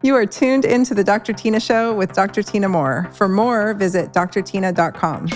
You are tuned into the Dr. Tina Show with Dr. Tina Moore. For more, visit drtyna.com.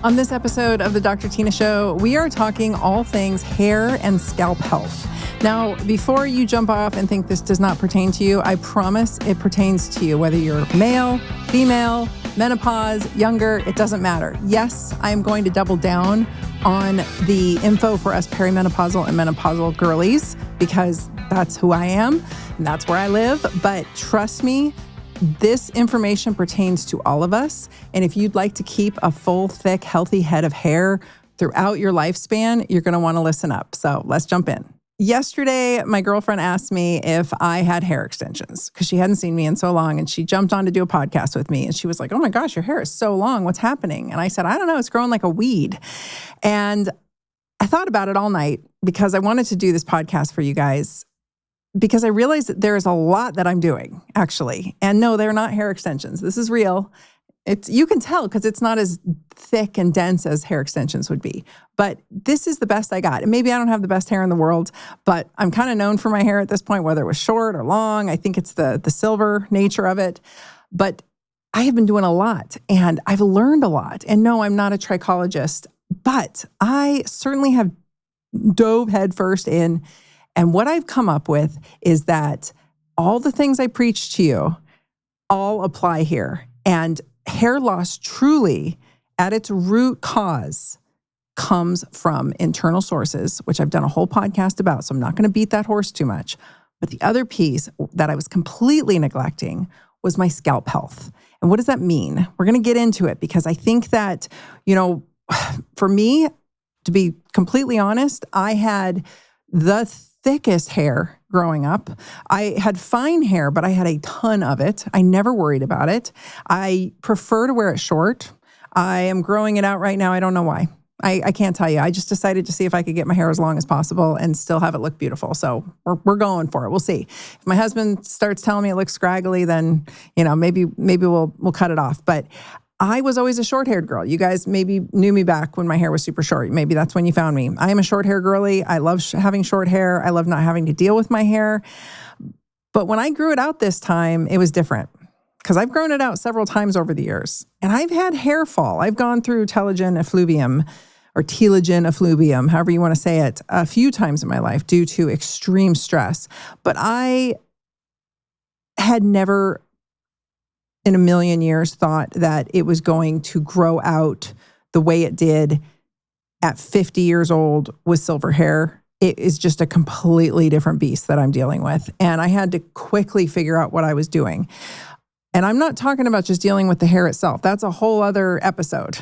On this episode of the Dr. Tina Show, we are talking all things hair and scalp health. Now, before you jump off and think this does not pertain to you, I promise it pertains to you, whether you're male, female, menopause, younger, it doesn't matter. Yes, I am going to double down on the info for us perimenopausal and menopausal girlies because that's who I am and that's where I live. But trust me, this information pertains to all of us. And if you'd like to keep a full, thick, healthy head of hair throughout your lifespan, you're going to want to listen up. So let's jump in. Yesterday, my girlfriend asked me if I had hair extensions because she hadn't seen me in so long, and she jumped on to do a podcast with me, and she was like, "Oh my gosh, your hair is so long. What's happening?" And I said, "I don't know. It's growing like a weed." And I thought about it all night because I wanted to do this podcast for you guys because I realized that there is a lot that I'm doing, actually. And no, they're not hair extensions. This is real. You can tell because it's not as thick and dense as hair extensions would be. But this is the best I got. And maybe I don't have the best hair in the world, but I'm kind of known for my hair at this point, whether it was short or long. I think it's the silver nature of it. But I have been doing a lot and I've learned a lot. And no, I'm not a trichologist, but I certainly have dove headfirst in. And what I've come up with is that all the things I preach to you all apply here. And hair loss truly, at its root cause, comes from internal sources, which I've done a whole podcast about, so I'm not going to beat that horse too much. But the other piece that I was completely neglecting was my scalp health. And what does that mean? We're going to get into it because I think that, for me, to be completely honest, I had the thickest hair growing up. I had fine hair, but I had a ton of it. I never worried about it. I prefer to wear it short. I am growing it out right now. I don't know why. I can't tell you. I just decided to see if I could get my hair as long as possible and still have it look beautiful. So we're going for it. We'll see. If my husband starts telling me it looks scraggly, then maybe we'll cut it off. But I was always a short-haired girl. You guys maybe knew me back when my hair was super short. Maybe that's when you found me. I am a short-hair girly. I love having short hair. I love not having to deal with my hair. But when I grew it out this time, it was different because I've grown it out several times over the years. And I've had hair fall. I've gone through telogen effluvium or telogen effluvium, however you want to say it, a few times in my life due to extreme stress. But I had never in a million years thought that it was going to grow out the way it did at 50 years old with silver hair. It is just a completely different beast that I'm dealing with. And I had to quickly figure out what I was doing. And I'm not talking about just dealing with the hair itself. That's a whole other episode,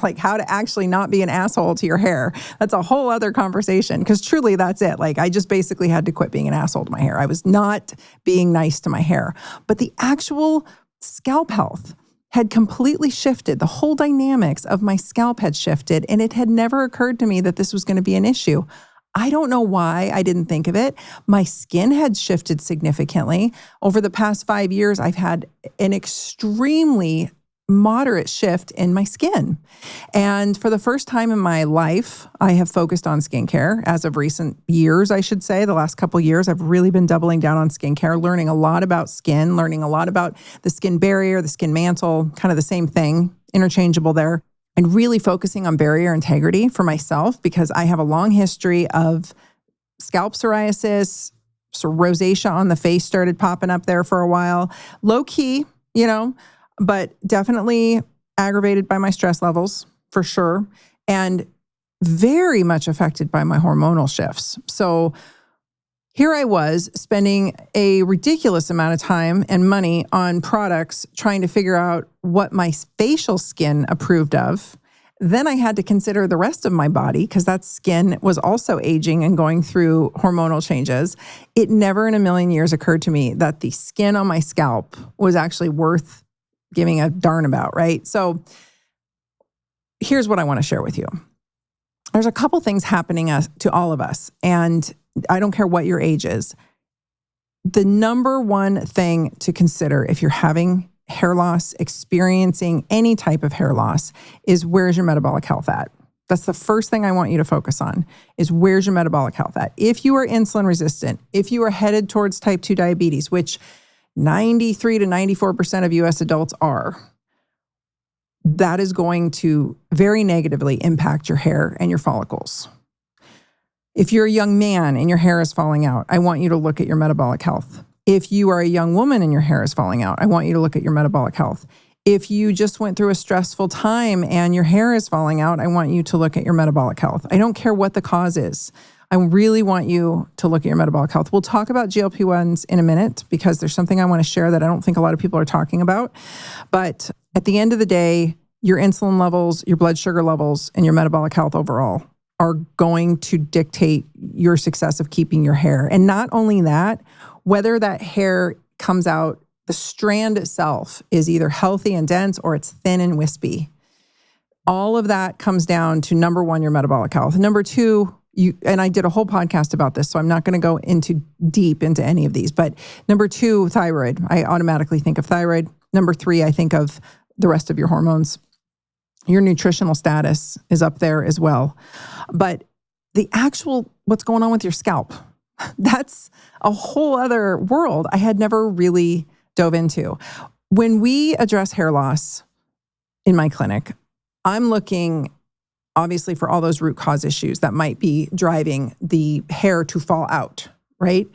like how to actually not be an asshole to your hair. That's a whole other conversation because truly that's it. Like I just basically had to quit being an asshole to my hair. I was not being nice to my hair. But the actual scalp health had completely shifted. The whole dynamics of my scalp had shifted, and it had never occurred to me that this was going to be an issue. I don't know why I didn't think of it. My skin had shifted significantly. Over the past 5 years, I've had an extremely moderate shift in my skin. And for the first time in my life, I have focused on skincare. As of recent years, I should say, the last couple of years, I've really been doubling down on skincare, learning a lot about skin, learning a lot about the skin barrier, the skin mantle, kind of the same thing, interchangeable there, and really focusing on barrier integrity for myself because I have a long history of scalp psoriasis, so rosacea on the face started popping up there for a while. Low key, but definitely aggravated by my stress levels for sure, and very much affected by my hormonal shifts. So here I was spending a ridiculous amount of time and money on products trying to figure out what my facial skin approved of. Then I had to consider the rest of my body because that skin was also aging and going through hormonal changes. It never in a million years occurred to me that the skin on my scalp was actually worth giving a darn about, right? So here's what I want to share with you. There's a couple things happening to all of us, and I don't care what your age is. The number one thing to consider if you're having hair loss, experiencing any type of hair loss, is where's your metabolic health at? That's the first thing I want you to focus on is where's your metabolic health at? If you are insulin resistant, if you are headed towards type 2 diabetes, which 93 to 94% of US adults are, that is going to very negatively impact your hair and your follicles. If you're a young man and your hair is falling out, I want you to look at your metabolic health. If you are a young woman and your hair is falling out, I want you to look at your metabolic health. If you just went through a stressful time and your hair is falling out, I want you to look at your metabolic health. I don't care what the cause is. I really want you to look at your metabolic health. We'll talk about GLP-1s in a minute because there's something I want to share that I don't think a lot of people are talking about. But at the end of the day, your insulin levels, your blood sugar levels, and your metabolic health overall are going to dictate your success of keeping your hair. And not only that, whether that hair comes out, the strand itself is either healthy and dense or it's thin and wispy. All of that comes down to number one, your metabolic health. Number two, and I did a whole podcast about this, so I'm not going to go deep into any of these. But number two, thyroid. I automatically think of thyroid. Number three, I think of the rest of your hormones. Your nutritional status is up there as well. But the actual, what's going on with your scalp, that's a whole other world I had never really dove into. When we address hair loss in my clinic, I'm looking obviously for all those root cause issues that might be driving the hair to fall out, right?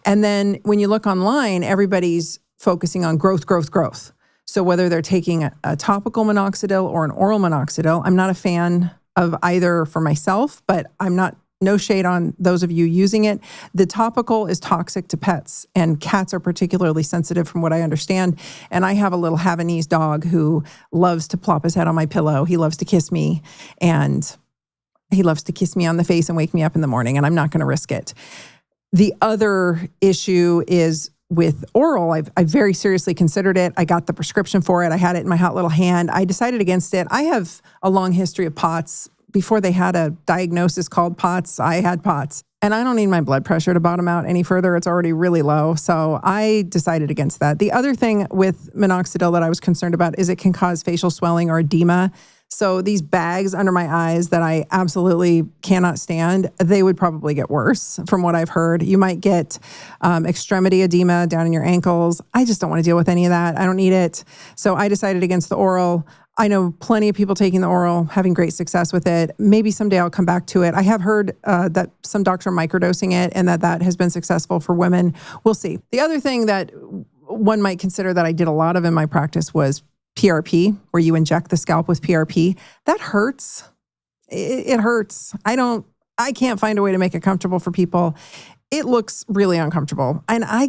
And then when you look online, everybody's focusing on growth. So whether they're taking a topical minoxidil or an oral minoxidil, I'm not a fan of either for myself, but no shade on those of you using it. The topical is toxic to pets, and cats are particularly sensitive from what I understand. And I have a little Havanese dog who loves to plop his head on my pillow. He loves to kiss me, and he loves to kiss me on the face and wake me up in the morning, and I'm not going to risk it. The other issue is with oral. I very seriously considered it. I got the prescription for it. I had it in my hot little hand. I decided against it. I have a long history of POTS. Before they had a diagnosis called POTS, I had POTS. And I don't need my blood pressure to bottom out any further. It's already really low. So I decided against that. The other thing with minoxidil that I was concerned about is it can cause facial swelling or edema. So these bags under my eyes that I absolutely cannot stand, they would probably get worse from what I've heard. You might get extremity edema down in your ankles. I just don't want to deal with any of that. I don't need it. So I decided against the oral. I know plenty of people taking the oral, having great success with it. Maybe someday I'll come back to it. I have heard that some doctors are microdosing it and that has been successful for women. We'll see. The other thing that one might consider that I did a lot of in my practice was PRP, where you inject the scalp with PRP. That hurts. It hurts. I can't find a way to make it comfortable for people. It looks really uncomfortable. And I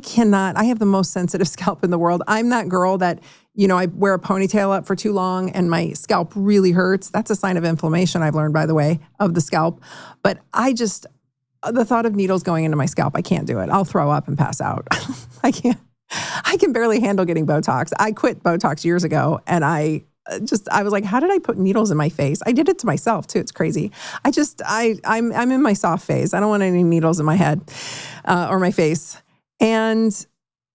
have the most sensitive scalp in the world. I'm that girl that, I wear a ponytail up for too long and my scalp really hurts. That's a sign of inflammation, I've learned, by the way, of the scalp. But the thought of needles going into my scalp, I can't do it. I'll throw up and pass out. I can barely handle getting Botox. I quit Botox years ago and I was like, how did I put needles in my face? I did it to myself too. It's crazy. I'm in my soft phase. I don't want any needles in my head or my face. And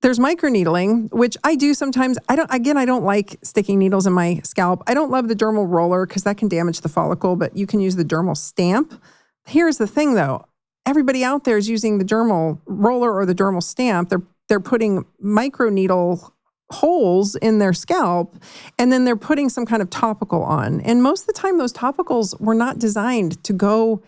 there's microneedling, which I do sometimes. I don't like sticking needles in my scalp. I don't love the dermal roller because that can damage the follicle, but you can use the dermal stamp. Here's the thing though. Everybody out there is using the dermal roller or the dermal stamp. They're putting microneedle holes in their scalp, and then they're putting some kind of topical on. And most of the time, those topicals were not designed to go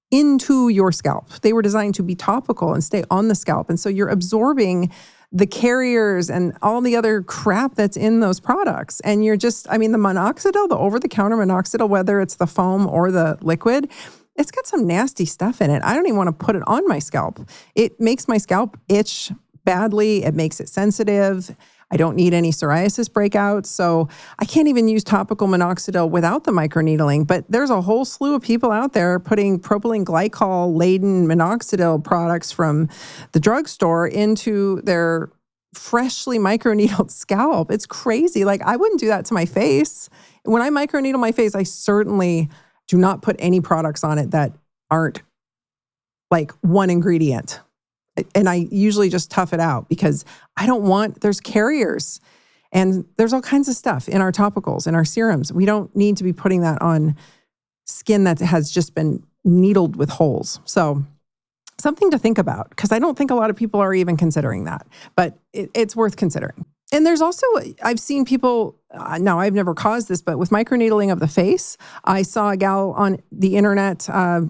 into your scalp. They were designed to be topical and stay on the scalp. And so you're absorbing the carriers and all the other crap that's in those products. And the minoxidil, the over-the-counter minoxidil, whether it's the foam or the liquid, it's got some nasty stuff in it. I don't even want to put it on my scalp. It makes my scalp itch badly. It makes it sensitive. I don't need any psoriasis breakouts. So I can't even use topical minoxidil without the microneedling. But there's a whole slew of people out there putting propylene glycol laden minoxidil products from the drugstore into their freshly microneedled scalp. It's crazy. Like, I wouldn't do that to my face. When I microneedle my face, I certainly do not put any products on it that aren't like one ingredient. And I usually just tough it out because there's carriers and there's all kinds of stuff in our topicals, in our serums. We don't need to be putting that on skin that has just been needled with holes. So something to think about, because I don't think a lot of people are even considering that, but it's worth considering. And there's also, I've seen people, now I've never caused this, but with microneedling of the face, I saw a gal on the internet,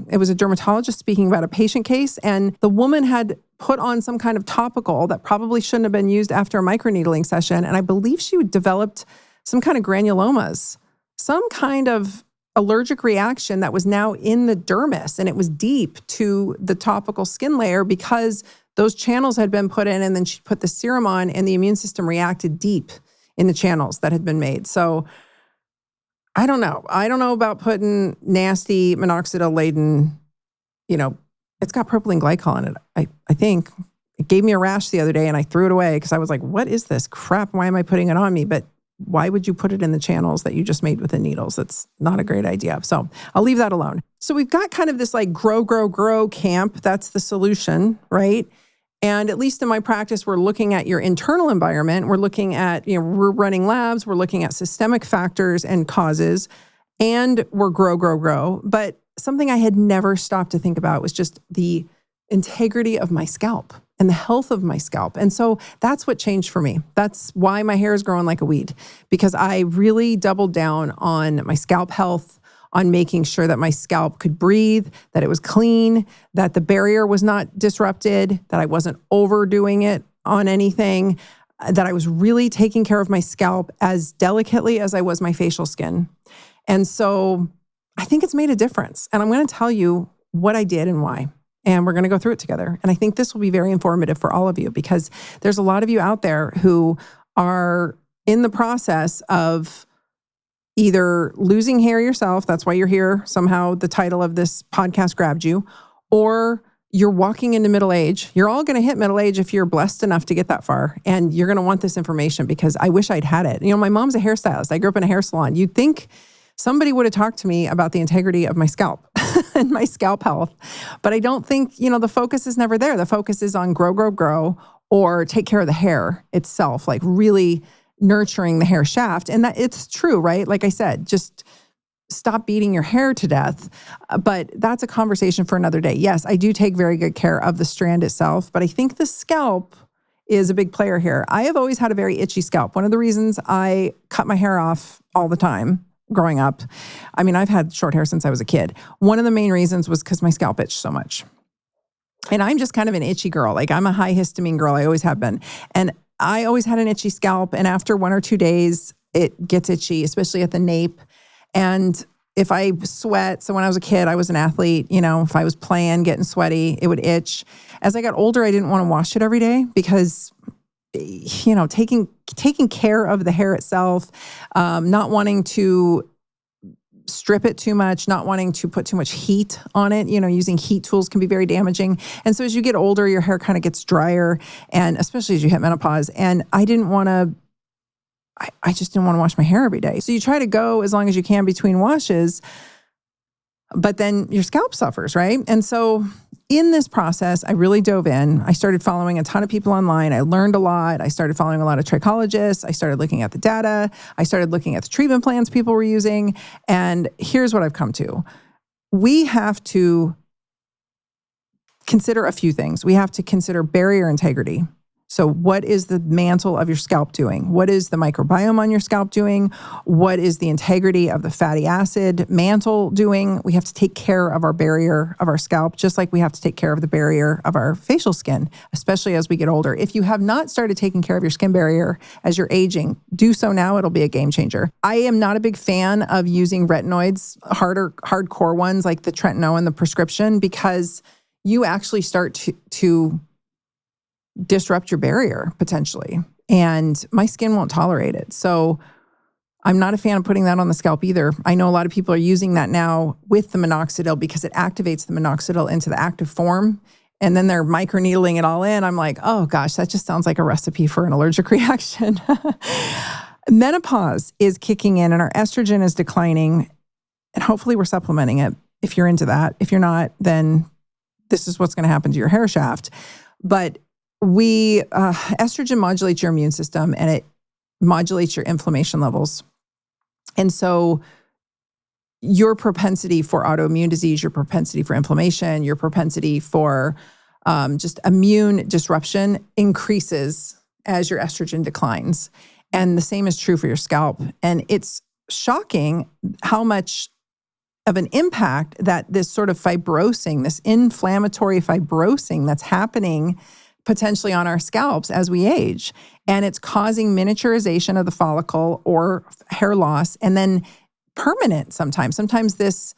it was a dermatologist speaking about a patient case, and the woman had put on some kind of topical that probably shouldn't have been used after a microneedling session, and I believe she developed some kind of granulomas, some kind of allergic reaction that was now in the dermis, and it was deep to the topical skin layer because those channels had been put in, and then she put the serum on and the immune system reacted deep in the channels that had been made. So I don't know. I don't know about putting nasty minoxidil-laden, it's got propylene glycol in it. I think it gave me a rash the other day and I threw it away because I was like, what is this crap? Why am I putting it on me? But why would you put it in the channels that you just made with the needles? That's not a great idea. So I'll leave that alone. So we've got kind of this like grow camp. That's the solution, right? And at least in my practice, we're looking at your internal environment. We're looking at, we're running labs. We're looking at systemic factors and causes, and we're grow. But something I had never stopped to think about was just the integrity of my scalp and the health of my scalp. And so that's what changed for me. That's why my hair is growing like a weed, because I really doubled down on my scalp health, on making sure that my scalp could breathe, that it was clean, that the barrier was not disrupted, that I wasn't overdoing it on anything, that I was really taking care of my scalp as delicately as I was my facial skin. And so I think it's made a difference. And I'm going to tell you what I did and why. And we're going to go through it together. And I think this will be very informative for all of you, because there's a lot of you out there who are in the process of either losing hair yourself, that's why you're here, somehow the title of this podcast grabbed you, or you're walking into middle age. You're all going to hit middle age if you're blessed enough to get that far. And you're going to want this information because I wish I'd had it. My mom's a hairstylist. I grew up in a hair salon. You'd think somebody would have talked to me about the integrity of my scalp and my scalp health. But I don't think, the focus is never there. The focus is on grow, or take care of the hair itself, like really nurturing the hair shaft. And that it's true, right? Like I said, just stop beating your hair to death. But that's a conversation for another day. Yes, I do take very good care of the strand itself, but I think the scalp is a big player here. I have always had a very itchy scalp. One of the reasons I cut my hair off all the time growing up, I've had short hair since I was a kid. One of the main reasons was because my scalp itched so much. And I'm just kind of an itchy girl. Like I'm a high histamine girl. I always have been. And I always had an itchy scalp. And after 1 or 2 days, it gets itchy, especially at the nape. And if I sweat, so when I was a kid, I was an athlete, if I was playing, getting sweaty, it would itch. As I got older, I didn't want to wash it every day because, taking care of the hair itself, not wanting to strip it too much, not wanting to put too much heat on it. Using heat tools can be very damaging. And so as you get older, your hair kind of gets drier, and especially as you hit menopause. And I just didn't want to wash my hair every day. So you try to go as long as you can between washes, but then your scalp suffers, right? And so in this process, I really dove in. I started following a ton of people online. I learned a lot. I started following a lot of trichologists. I started looking at the data. I started looking at the treatment plans people were using. And here's what I've come to. We have to consider a few things. We have to consider barrier integrity. So what is the mantle of your scalp doing? What is the microbiome on your scalp doing? What is the integrity of the fatty acid mantle doing? We have to take care of our barrier of our scalp, just like we have to take care of the barrier of our facial skin, especially as we get older. If you have not started taking care of your skin barrier as you're aging, do so now. It'll be a game changer. I am not a big fan of using retinoids, hardcore ones like the tryptophan and the prescription, because you actually start to disrupt your barrier potentially. And my skin won't tolerate it. So I'm not a fan of putting that on the scalp either. I know a lot of people are using that now with the minoxidil because it activates the minoxidil into the active form. And then they're microneedling it all in. I'm like, oh gosh, that just sounds like a recipe for an allergic reaction. Menopause is kicking in and our estrogen is declining. And hopefully we're supplementing it if you're into that. If you're not, then this is what's going to happen to your hair shaft. But estrogen modulates your immune system and it modulates your inflammation levels. And so your propensity for autoimmune disease, your propensity for inflammation, your propensity for just immune disruption increases as your estrogen declines. And the same is true for your scalp. And it's shocking how much of an impact that this sort of fibrosing, this inflammatory fibrosing that's happening potentially on our scalps as we age. And it's causing miniaturization of the follicle or hair loss, and then permanent sometimes. Sometimes this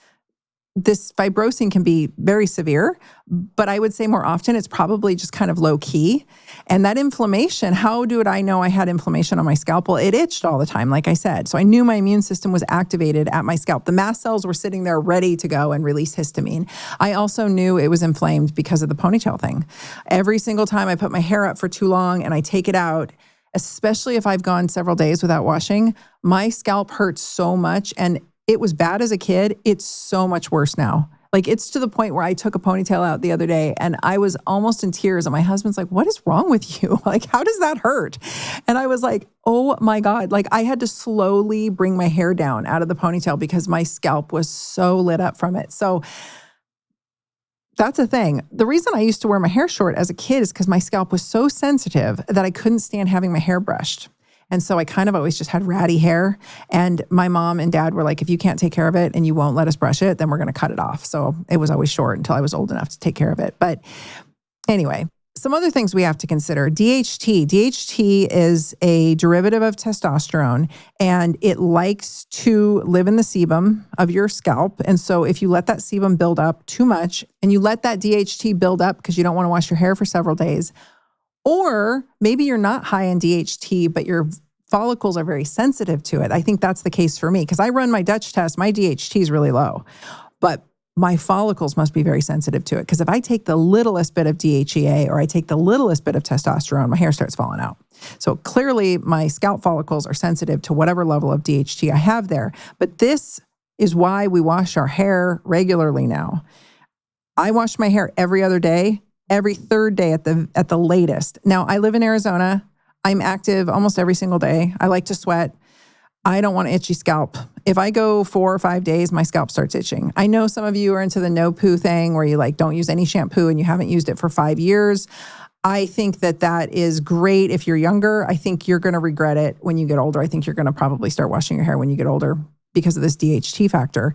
fibrosing can be very severe, but I would say more often it's probably just kind of low key. And that inflammation, how did I know I had inflammation on my scalp? Well, it itched all the time, like I said. So I knew my immune system was activated at my scalp. The mast cells were sitting there ready to go and release histamine. I also knew it was inflamed because of the ponytail thing. Every single time I put my hair up for too long and I take it out, especially if I've gone several days without washing, my scalp hurts so much. And it was bad as a kid. It's so much worse now. Like, it's to the point where I took a ponytail out the other day and I was almost in tears. And my husband's like, what is wrong with you? Like, how does that hurt? And I was like, oh my God. Like, I had to slowly bring my hair down out of the ponytail because my scalp was so lit up from it. So that's a thing. The reason I used to wear my hair short as a kid is because my scalp was so sensitive that I couldn't stand having my hair brushed. And so I kind of always just had ratty hair. And my mom and dad were like, if you can't take care of it and you won't let us brush it, then we're going to cut it off. So it was always short until I was old enough to take care of it. But anyway, some other things we have to consider. DHT. DHT is a derivative of testosterone, and it likes to live in the sebum of your scalp. And so if you let that sebum build up too much and you let that DHT build up because you don't want to wash your hair for several days, or maybe you're not high in DHT, but your follicles are very sensitive to it. I think that's the case for me because I run my Dutch test. My DHT is really low, but my follicles must be very sensitive to it because if I take the littlest bit of DHEA or I take the littlest bit of testosterone, my hair starts falling out. So clearly my scalp follicles are sensitive to whatever level of DHT I have there. But this is why we wash our hair regularly now. I wash my hair every other day, every third day at the latest. Now, I live in Arizona. I'm active almost every single day. I like to sweat. I don't want an itchy scalp. If I go 4 or 5 days, my scalp starts itching. I know some of you are into the no poo thing where you like don't use any shampoo and you haven't used it for 5 years. I think that is great if you're younger. I think you're going to regret it when you get older. I think you're going to probably start washing your hair when you get older because of this DHT factor.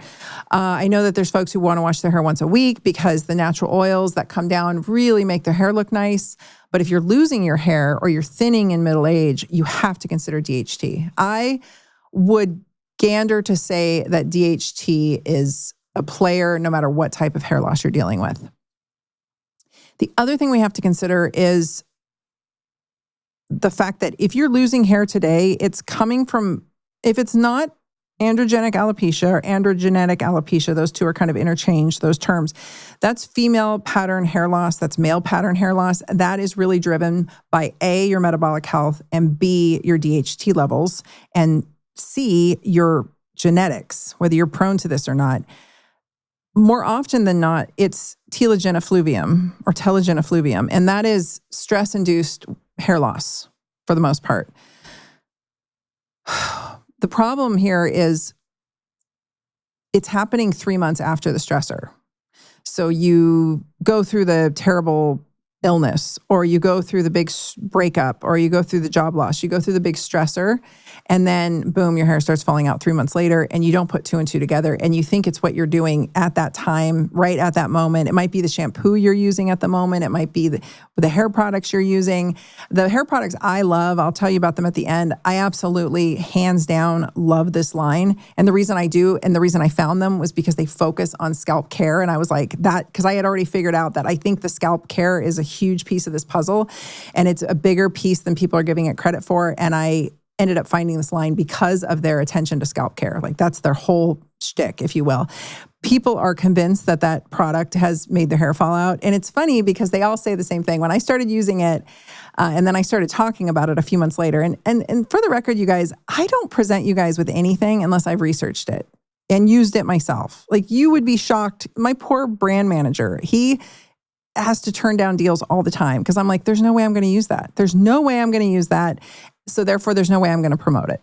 I know that there's folks who want to wash their hair once a week because the natural oils that come down really make their hair look nice. But if you're losing your hair or you're thinning in middle age, you have to consider DHT. I would gander to say that DHT is a player no matter what type of hair loss you're dealing with. The other thing we have to consider is the fact that if you're losing hair today, it's coming from, if it's not androgenic alopecia or androgenetic alopecia, those two are kind of interchanged, those terms. That's female pattern hair loss. That's male pattern hair loss. That is really driven by A, your metabolic health, and B, your DHT levels, and C, your genetics, whether you're prone to this or not. More often than not, it's telogen effluvium or telogen effluvium, and that is stress-induced hair loss for the most part. The problem here is it's happening 3 months after the stressor. So you go through the terrible illness, or you go through the big breakup, or you go through the job loss, you go through the big stressor, and then boom, your hair starts falling out 3 months later, and you don't put 2 and 2 together, and you think it's what you're doing at that time, right at that moment. It might be the shampoo you're using at the moment. It might be the hair products you're using. The hair products I love, I'll tell you about them at the end. I absolutely, hands down, love this line. And the reason I do, and the reason I found them was because they focus on scalp care. And I was like, that, because I had already figured out that I think the scalp care is a huge piece of this puzzle, and it's a bigger piece than people are giving it credit for. And I ended up finding this line because of their attention to scalp care. Like, that's their whole shtick, if you will. People are convinced that that product has made their hair fall out. And it's funny because they all say the same thing. When I started using it, and then I started talking about it a few months later. And for the record, you guys, I don't present you guys with anything unless I've researched it and used it myself. Like, you would be shocked. My poor brand manager, he has to turn down deals all the time because I'm like, there's no way I'm going to use that. There's no way I'm going to use that. So therefore, there's no way I'm going to promote it.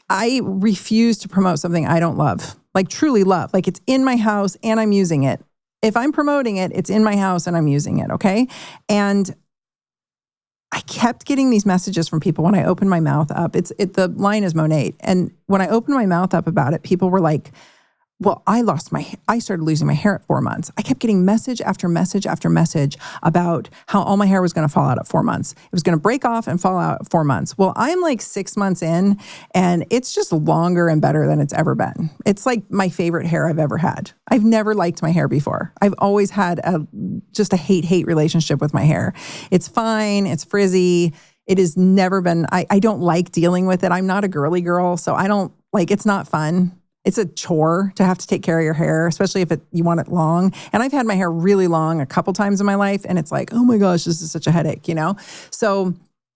I refuse to promote something I don't love. like truly love. Like it's in my house and I'm using it. If I'm promoting it, it's in my house and I'm using it, okay? And I kept getting these messages from people when I opened my mouth up. The line is Monate. And when I opened my mouth up about it, people were like, well, I started losing my hair at 4 months. I kept getting message after message after message about how all my hair was going to fall out at 4 months. It was going to break off and fall out at 4 months. Well, I'm like 6 months in and it's just longer and better than it's ever been. It's like my favorite hair I've ever had. I've never liked my hair before. I've always had just a hate-hate relationship with my hair. It's fine. It's frizzy. It has never been, I don't like dealing with it. I'm not a girly girl, so it's not fun. It's a chore to have to take care of your hair, especially if you want it long. And I've had my hair really long a couple times in my life, and it's like, oh my gosh, this is such a headache, So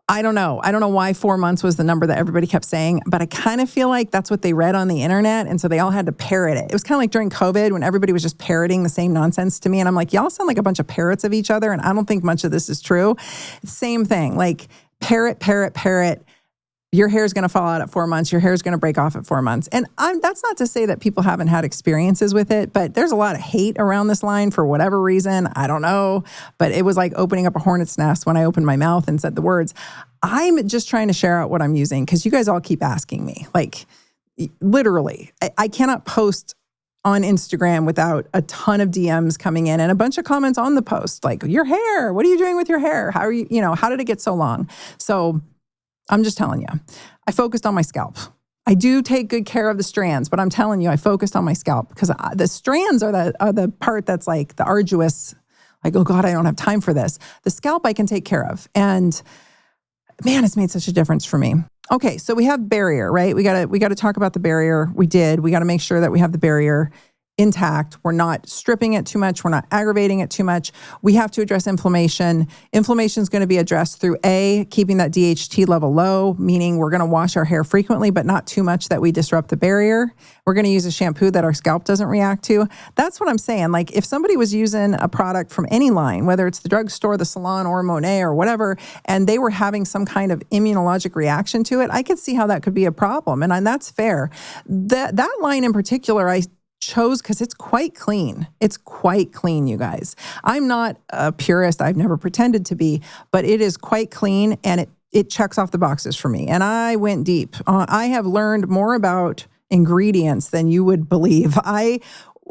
I don't know. I don't know why 4 months was the number that everybody kept saying, but I kind of feel like that's what they read on the internet, and so they all had to parrot it. It was kind of like during COVID when everybody was just parroting the same nonsense to me, and I'm like, y'all sound like a bunch of parrots of each other, and I don't think much of this is true. Same thing, like parrot, parrot, parrot. Your hair is going to fall out at 4 months. Your hair is going to break off at 4 months. And that's not to say that people haven't had experiences with it, but there's a lot of hate around this line for whatever reason. I don't know. But it was like opening up a hornet's nest when I opened my mouth and said the words. I'm just trying to share out what I'm using because you guys all keep asking me. Like, literally, I cannot post on Instagram without a ton of DMs coming in and a bunch of comments on the post. Like, your hair, what are you doing with your hair? How are you, how did it get so long? So I'm just telling you, I focused on my scalp. I do take good care of the strands, but I'm telling you, I focused on my scalp because the strands are the part that's like the arduous, like, oh God, I don't have time for this. The scalp I can take care of. And man, it's made such a difference for me. Okay, so we have barrier, right? We gotta talk about the barrier. We got to make sure that we have the barrier intact. We're not stripping it too much. We're not aggravating it too much. We have to address inflammation. Inflammation is going to be addressed through keeping that DHT level low, meaning we're going to wash our hair frequently, but not too much that we disrupt the barrier. We're going to use a shampoo that our scalp doesn't react to. That's what I'm saying. Like if somebody was using a product from any line, whether it's the drugstore, the salon, or Monet or whatever, and they were having some kind of immunologic reaction to it, I could see how that could be a problem. And that's fair. That line in particular, I chose because it's quite clean. It's quite clean, you guys. I'm not a purist. I've never pretended to be, but it is quite clean and it checks off the boxes for me. And I went deep. I have learned more about ingredients than you would believe.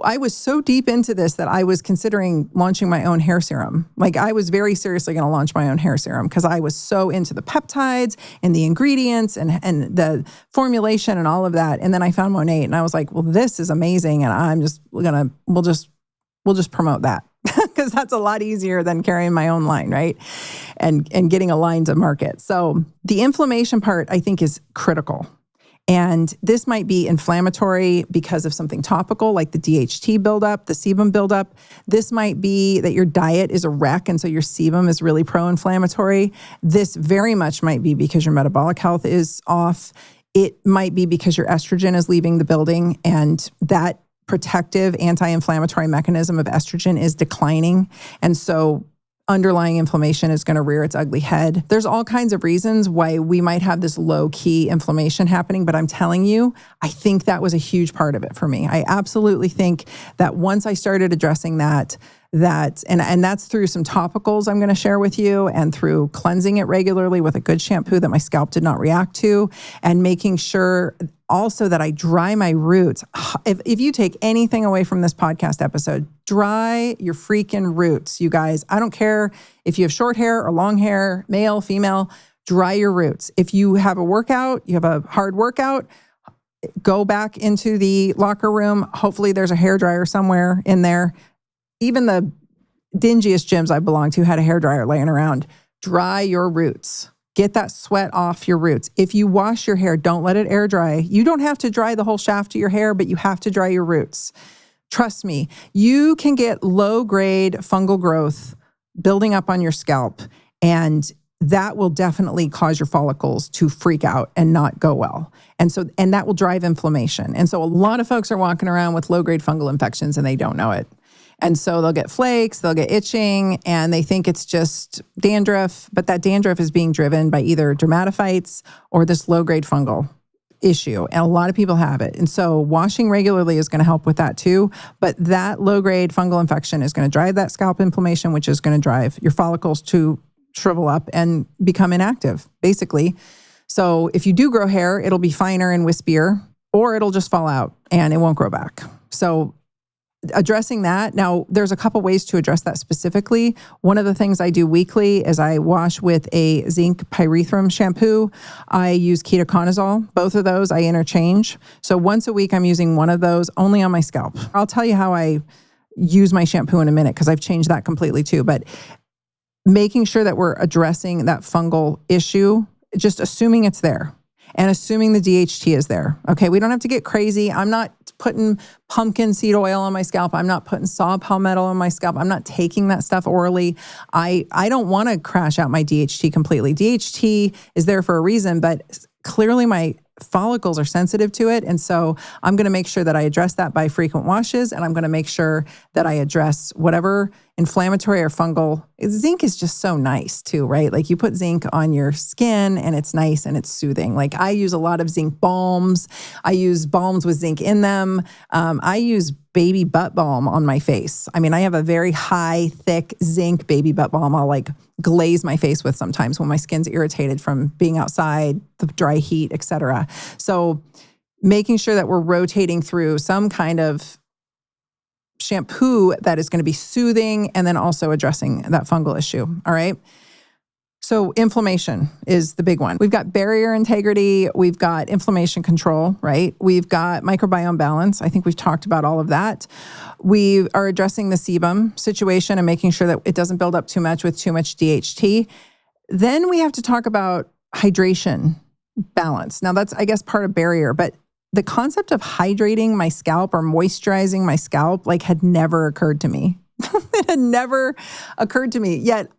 I was so deep into this that I was considering launching my own hair serum. Like I was very seriously going to launch my own hair serum because I was so into the peptides and the ingredients and the formulation and all of that. And then I found Monate and I was like, well, this is amazing. And we'll just promote that because that's a lot easier than carrying my own line, right? And getting a line to market. So the inflammation part I think is critical. And this might be inflammatory because of something topical, like the DHT buildup, the sebum buildup. This might be that your diet is a wreck, and so your sebum is really pro-inflammatory. This very much might be because your metabolic health is off. It might be because your estrogen is leaving the building, and that protective anti-inflammatory mechanism of estrogen is declining. And so underlying inflammation is going to rear its ugly head. There's all kinds of reasons why we might have this low-key inflammation happening, but I'm telling you, I think that was a huge part of it for me. I absolutely think that once I started addressing that and that's through some topicals I'm going to share with you and through cleansing it regularly with a good shampoo that my scalp did not react to and making sure also that I dry my roots. If you take anything away from this podcast episode, dry your freaking roots, you guys. I don't care if you have short hair or long hair, male, female, dry your roots. If you have a workout, you have a hard workout, go back into the locker room. Hopefully there's a hairdryer somewhere in there. Even the dingiest gyms I belonged to had a hairdryer laying around. Dry your roots. Get that sweat off your roots. If you wash your hair, don't let it air dry. You don't have to dry the whole shaft of your hair, but you have to dry your roots. Trust me, you can get low-grade fungal growth building up on your scalp, and that will definitely cause your follicles to freak out and not go well. And that will drive inflammation. And so a lot of folks are walking around with low-grade fungal infections and they don't know it. And so they'll get flakes, they'll get itching, and they think it's just dandruff, but that dandruff is being driven by either dermatophytes or this low-grade fungal. issue. And a lot of people have it. And so washing regularly is going to help with that too. But that low-grade fungal infection is going to drive that scalp inflammation, which is going to drive your follicles to shrivel up and become inactive, basically. So if you do grow hair, it'll be finer and wispier, or it'll just fall out and it won't grow back. So addressing that. Now, there's a couple ways to address that specifically. One of the things I do weekly is I wash with a zinc pyrethrum shampoo. I use ketoconazole. Both of those I interchange. So once a week, I'm using one of those only on my scalp. I'll tell you how I use my shampoo in a minute because I've changed that completely too. But making sure that we're addressing that fungal issue, just assuming it's there. And assuming the DHT is there. Okay, we don't have to get crazy. I'm not putting pumpkin seed oil on my scalp. I'm not putting saw palmetto on my scalp. I'm not taking that stuff orally. I don't want to crash out my DHT completely. DHT is there for a reason, but clearly my follicles are sensitive to it. And so I'm going to make sure that I address that by frequent washes. And I'm going to make sure that I address whatever inflammatory or fungal. Zinc is just so nice too, right? Like you put zinc on your skin and it's nice and it's soothing. Like I use a lot of zinc balms. I use balms with zinc in them. I use baby butt balm on my face. I mean, I have a very high, thick zinc baby butt balm. I'll like glaze my face with sometimes when my skin's irritated from being outside, the dry heat, etc. So making sure that we're rotating through some kind of shampoo that is going to be soothing and then also addressing that fungal issue. All right. So inflammation is the big one. We've got barrier integrity. We've got inflammation control, right? We've got microbiome balance. I think we've talked about all of that. We are addressing the sebum situation and making sure that it doesn't build up too much with too much DHT. Then we have to talk about hydration balance. Now that's, I guess, part of barrier, but the concept of hydrating my scalp or moisturizing my scalp like had never occurred to me. It had never occurred to me. Yet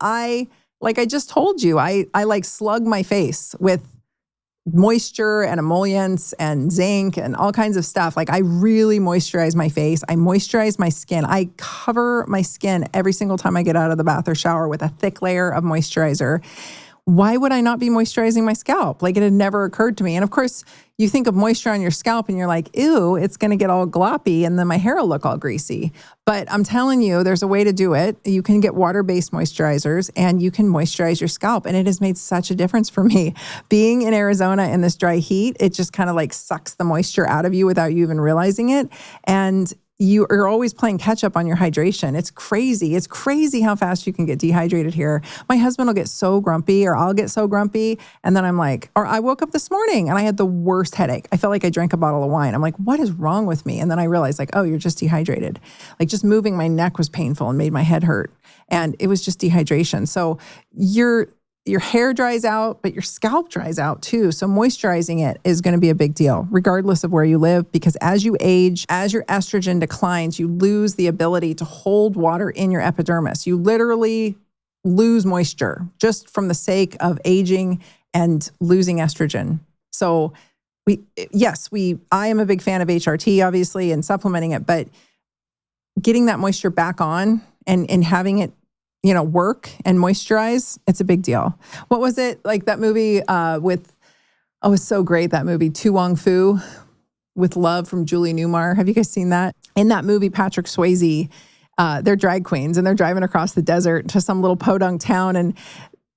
like I just told you, I like slug my face with moisture and emollients and zinc and all kinds of stuff. Like I really moisturize my face. I moisturize my skin. I cover my skin every single time I get out of the bath or shower with a thick layer of moisturizer. Why would I not be moisturizing my scalp? Like it had never occurred to me. And of course, you think of moisture on your scalp and you're like, ew, it's going to get all gloppy and then my hair will look all greasy. But I'm telling you, there's a way to do it. You can get water-based moisturizers and you can moisturize your scalp. And it has made such a difference for me. Being in Arizona in this dry heat, it just kind of like sucks the moisture out of you without you even realizing it. And you're always playing catch up on your hydration. It's crazy. It's crazy how fast you can get dehydrated here. My husband will get so grumpy or I'll get so grumpy. And then I'm like, or I woke up this morning and I had the worst headache. I felt like I drank a bottle of wine. I'm like, what is wrong with me? And then I realized like, oh, you're just dehydrated. Like just moving my neck was painful and made my head hurt. And it was just dehydration. So your hair dries out, but your scalp dries out too. So moisturizing it is going to be a big deal, regardless of where you live, because as you age, as your estrogen declines, you lose the ability to hold water in your epidermis. You literally lose moisture just from the sake of aging and losing estrogen. So I am a big fan of HRT, obviously, and supplementing it, but getting that moisture back on and having it work and moisturize, it's a big deal. What was it? Like that movie it was so great, that movie, Tu Wong Fu, with Love from Julie Newmar. Have you guys seen that? In that movie, Patrick Swayze, they're drag queens and they're driving across the desert to some little podunk town. And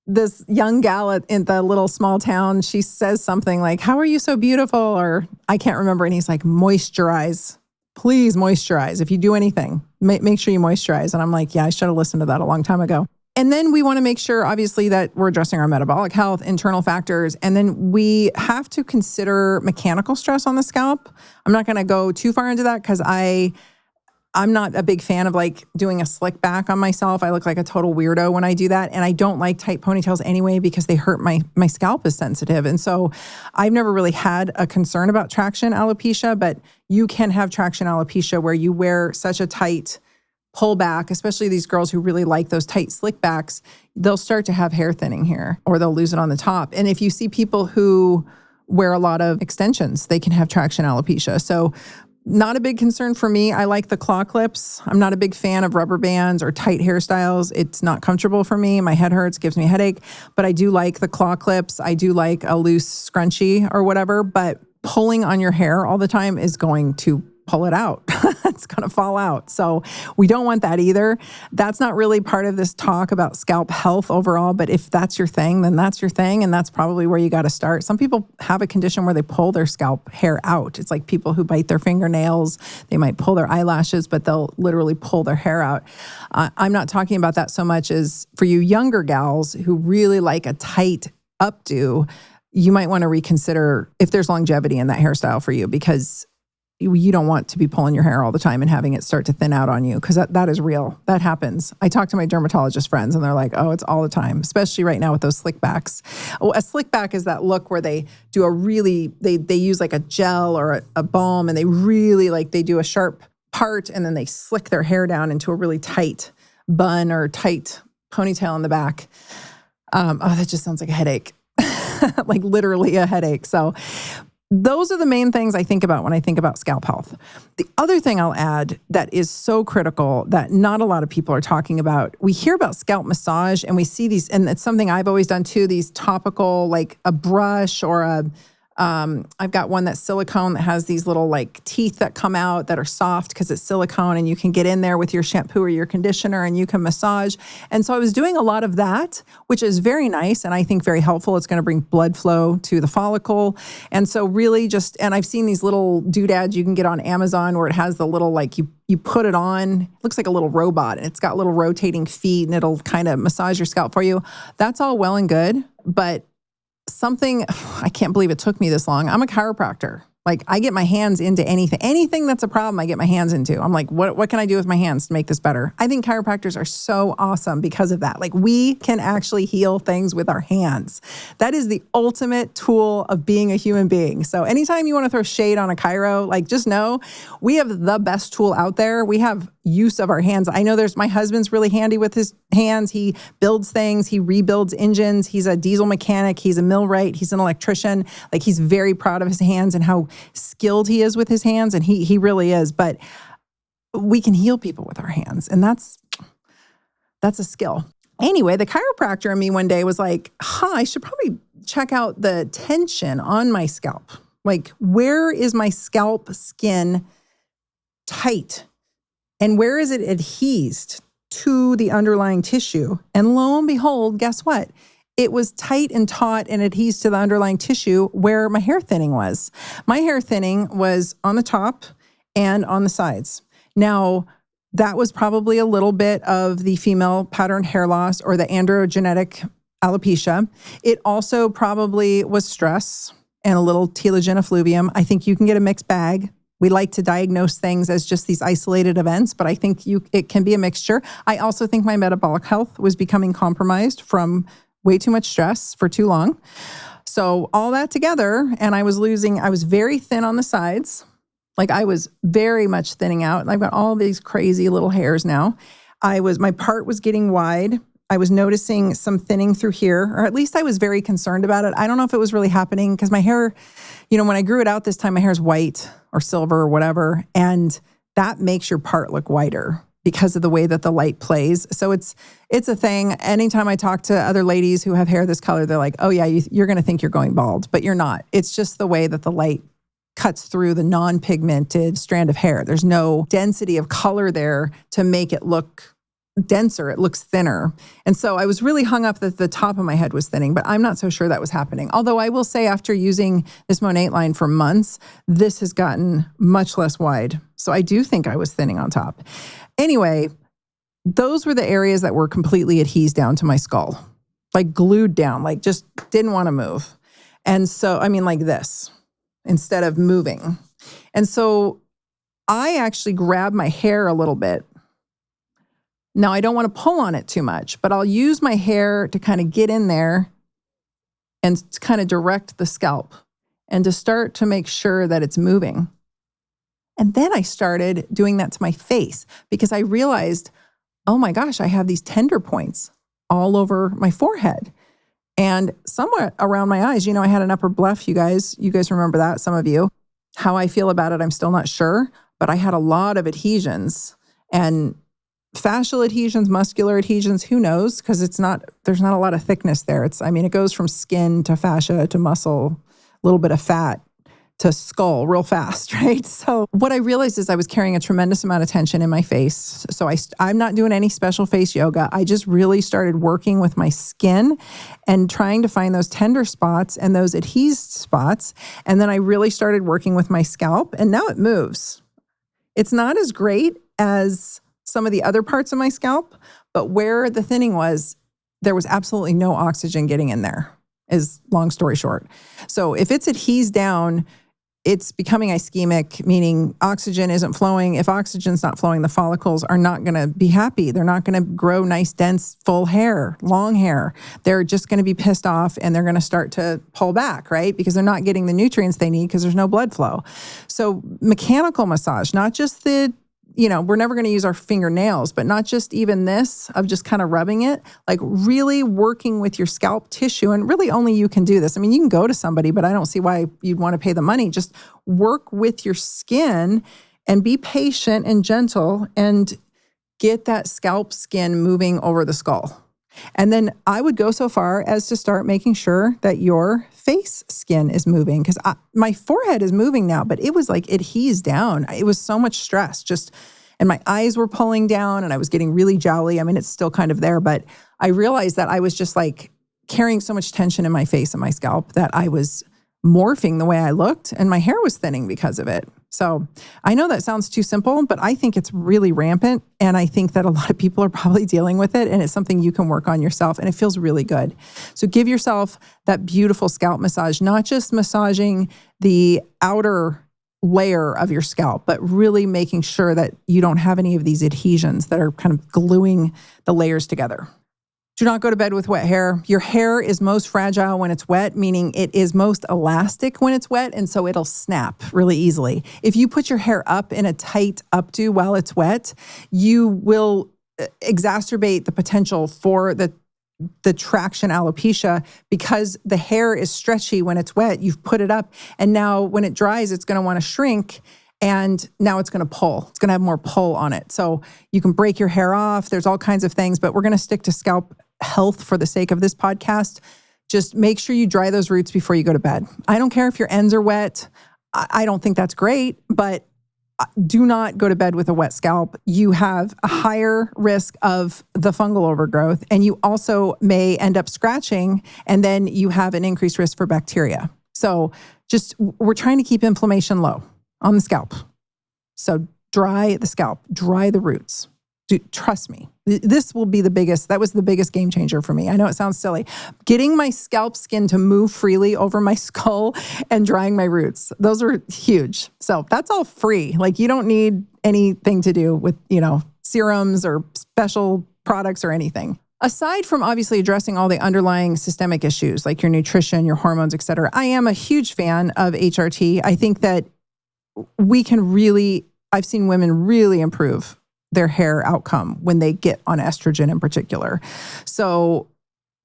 this young gal in the little small town, she says something like, "How are you so beautiful?" Or I can't remember. And he's like, "Moisturize. Please moisturize. If you do anything, make sure you moisturize." And I'm like, yeah, I should have listened to that a long time ago. And then we want to make sure, obviously, that we're addressing our metabolic health, internal factors. And then we have to consider mechanical stress on the scalp. I'm not going to go too far into that because I'm not a big fan of like doing a slick back on myself. I look like a total weirdo when I do that. And I don't like tight ponytails anyway because they hurt my scalp is sensitive. And so I've never really had a concern about traction alopecia, but you can have traction alopecia where you wear such a tight pullback, especially these girls who really like those tight slick backs, they'll start to have hair thinning here or they'll lose it on the top. And if you see people who wear a lot of extensions, they can have traction alopecia. So not a big concern for me. I like the claw clips. I'm not a big fan of rubber bands or tight hairstyles. It's not comfortable for me. My head hurts, gives me a headache, but I do like the claw clips. I do like a loose scrunchie or whatever, but pulling on your hair all the time is going to pull it out. It's going to fall out. So we don't want that either. That's not really part of this talk about scalp health overall, but if that's your thing, then that's your thing. And that's probably where you got to start. Some people have a condition where they pull their scalp hair out. It's like people who bite their fingernails. They might pull their eyelashes, but they'll literally pull their hair out. I'm not talking about that so much as for you younger gals who really like a tight updo, you might want to reconsider if there's longevity in that hairstyle for you, because you don't want to be pulling your hair all the time and having it start to thin out on you, because that is real. That happens. I talk to my dermatologist friends and they're like, oh, it's all the time, especially right now with those slick backs. Oh, a slick back is that look where they do they use like a gel or a balm, and they really they do a sharp part and then they slick their hair down into a really tight bun or tight ponytail in the back. That just sounds like a headache, like literally a headache. So those are the main things I think about when I think about scalp health. The other thing I'll add that is so critical that not a lot of people are talking about, we hear about scalp massage and we see these, and it's something I've always done too, these topical, like a brush or I've got one that's silicone that has these little teeth that come out that are soft because it's silicone, and you can get in there with your shampoo or your conditioner and you can massage. And so I was doing a lot of that, which is very nice and I think very helpful. It's going to bring blood flow to the follicle. And so really and I've seen these little doodads you can get on Amazon where it has the little, you put it on, it looks like a little robot and it's got little rotating feet and it'll kind of massage your scalp for you. That's all well and good, but I can't believe it took me this long. I'm a chiropractor. I get my hands into anything that's a problem, I get my hands into. I'm like, what can I do with my hands to make this better? I think chiropractors are so awesome because of that. We can actually heal things with our hands. That is the ultimate tool of being a human being. So anytime you want to throw shade on a chiro, just know we have the best tool out there. We have use of our hands. I know my husband's really handy with his hands. He builds things. He rebuilds engines. He's a diesel mechanic. He's a millwright. He's an electrician. He's very proud of his hands and how skilled he is with his hands. And he really is. But we can heal people with our hands. And that's a skill. Anyway, the chiropractor in me one day was like, I should probably check out the tension on my scalp. Where is my scalp skin tight? And where is it adhesed to the underlying tissue? And lo and behold, guess what? It was tight and taut and adhesed to the underlying tissue where my hair thinning was. My hair thinning was on the top and on the sides. Now, that was probably a little bit of the female pattern hair loss or the androgenetic alopecia. It also probably was stress and a little telogen effluvium. I think you can get a mixed bag. We like to diagnose things as just these isolated events, but I think it can be a mixture. I also think my metabolic health was becoming compromised from way too much stress for too long. So all that together, and I was very thin on the sides. I was very much thinning out. I've got all these crazy little hairs now. My part was getting wide. I was noticing some thinning through here, or at least I was very concerned about it. I don't know if it was really happening because my hair, when I grew it out this time, my hair is white or silver or whatever. And that makes your part look whiter because of the way that the light plays. So it's a thing. Anytime I talk to other ladies who have hair this color, they're like, oh yeah, you're going to think you're going bald, but you're not. It's just the way that the light cuts through the non-pigmented strand of hair. There's no density of color there to make it look denser. It looks thinner. And so I was really hung up that the top of my head was thinning, but I'm not so sure that was happening. Although I will say after using this Monate line for months, this has gotten much less wide. So I do think I was thinning on top. Anyway, those were the areas that were completely adhesed down to my skull, glued down, just didn't want to move. And so, like this, instead of moving. And so I actually grabbed my hair a little bit. Now, I don't want to pull on it too much, but I'll use my hair to kind of get in there and to kind of direct the scalp and to start to make sure that it's moving. And then I started doing that to my face because I realized, oh my gosh, I have these tender points all over my forehead and somewhat around my eyes. I had an upper bleph, you guys remember that, some of you. How I feel about it, I'm still not sure, but I had a lot of adhesions and fascial adhesions, muscular adhesions, who knows? Because there's not a lot of thickness there. It goes from skin to fascia to muscle, a little bit of fat to skull real fast, right? So what I realized is I was carrying a tremendous amount of tension in my face. So I'm not doing any special face yoga. I just really started working with my skin and trying to find those tender spots and those adhesed spots. And then I really started working with my scalp, and now it moves. It's not as great as some of the other parts of my scalp, but where the thinning was, there was absolutely no oxygen getting in there, is long story short. So if it's adhesed down, it's becoming ischemic, meaning oxygen isn't flowing. If oxygen's not flowing, the follicles are not going to be happy. They're not going to grow nice, dense, full hair, long hair. They're just going to be pissed off, and they're going to start to pull back, right? Because they're not getting the nutrients they need because there's no blood flow. So mechanical massage, not just we're never going to use our fingernails, but not just even this of just kind of rubbing it, like really working with your scalp tissue. And really only you can do this. I mean, you can go to somebody, but I don't see why you'd want to pay the money. Just work with your skin and be patient and gentle and get that scalp skin moving over the skull. And then I would go so far as to start making sure that your face skin is moving, because my forehead is moving now, but it was like adhesed down. It was so much stress and my eyes were pulling down and I was getting really jowly. I mean, it's still kind of there, but I realized that I was just like carrying so much tension in my face and my scalp that I was morphing the way I looked, and my hair was thinning because of it. So I know that sounds too simple, but I think it's really rampant. And I think that a lot of people are probably dealing with it, and it's something you can work on yourself, and it feels really good. So give yourself that beautiful scalp massage, not just massaging the outer layer of your scalp, but really making sure that you don't have any of these adhesions that are kind of gluing the layers together. Do not go to bed with wet hair. Your hair is most fragile when it's wet, meaning it is most elastic when it's wet, and so it'll snap really easily. If you put your hair up in a tight updo while it's wet, you will exacerbate the potential for the traction alopecia, because the hair is stretchy when it's wet. You've put it up, and now when it dries, it's going to want to shrink. And now it's going to pull. It's going to have more pull on it. So you can break your hair off. There's all kinds of things, but we're going to stick to scalp health for the sake of this podcast. Just make sure you dry those roots before you go to bed. I don't care if your ends are wet. I don't think that's great, but do not go to bed with a wet scalp. You have a higher risk of the fungal overgrowth, and you also may end up scratching, and then you have an increased risk for bacteria. So we're trying to keep inflammation low on the scalp. So dry the scalp, dry the roots. Trust me, this will be that was the biggest game changer for me. I know it sounds silly. Getting my scalp skin to move freely over my skull and drying my roots. Those are huge. So that's all free. Like, you don't need anything to do with, serums or special products or anything. Aside from obviously addressing all the underlying systemic issues like your nutrition, your hormones, et cetera, I am a huge fan of HRT. I think that I've seen women really improve their hair outcome when they get on estrogen in particular. So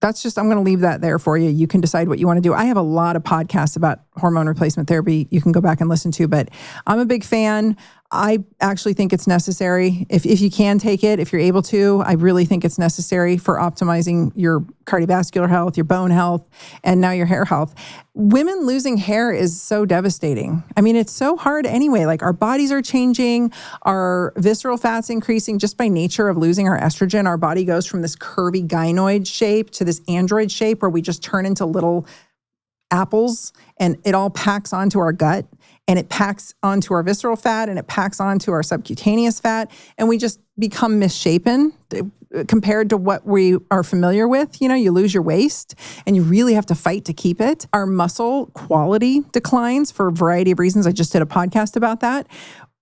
I'm going to leave that there for you. You can decide what you want to do. I have a lot of podcasts about hormone replacement therapy you can go back and listen to, but I'm a big fan. I actually think it's necessary. If you can take it, if you're able to, I really think it's necessary for optimizing your cardiovascular health, your bone health, and now your hair health. Women losing hair is so devastating. I mean, it's so hard anyway. Like, our bodies are changing, our visceral fat's increasing just by nature of losing our estrogen. Our body goes from this curvy gynoid shape to this android shape where we just turn into little apples, and it all packs onto our gut, and it packs onto our visceral fat, and it packs onto our subcutaneous fat, and we just become misshapen compared to what we are familiar with. You lose your waist, and you really have to fight to keep it. Our muscle quality declines for a variety of reasons. I just did a podcast about that.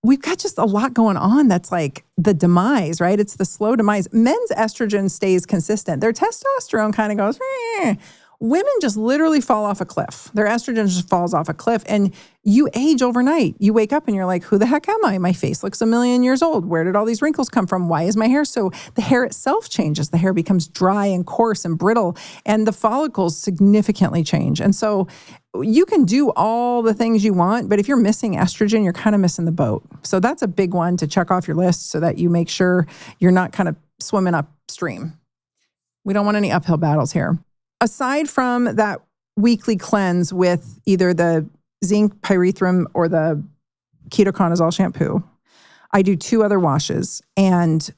We've got just a lot going on that's like the demise, right? It's the slow demise. Men's estrogen stays consistent. Their testosterone kind of goes, eh. Women just literally fall off a cliff. Their estrogen just falls off a cliff, and you age overnight. You wake up and you're like, who the heck am I? My face looks 1,000,000 years old. Where did all these wrinkles come from? Why is my hair so? The hair itself changes. The hair becomes dry and coarse and brittle, and the follicles significantly change. And so you can do all the things you want, but if you're missing estrogen, you're kind of missing the boat. So that's a big one to check off your list so that you make sure you're not kind of swimming upstream. We don't want any uphill battles here. Aside from that weekly cleanse with either the zinc pyrethrum or the ketoconazole shampoo. I do 2 other washes, and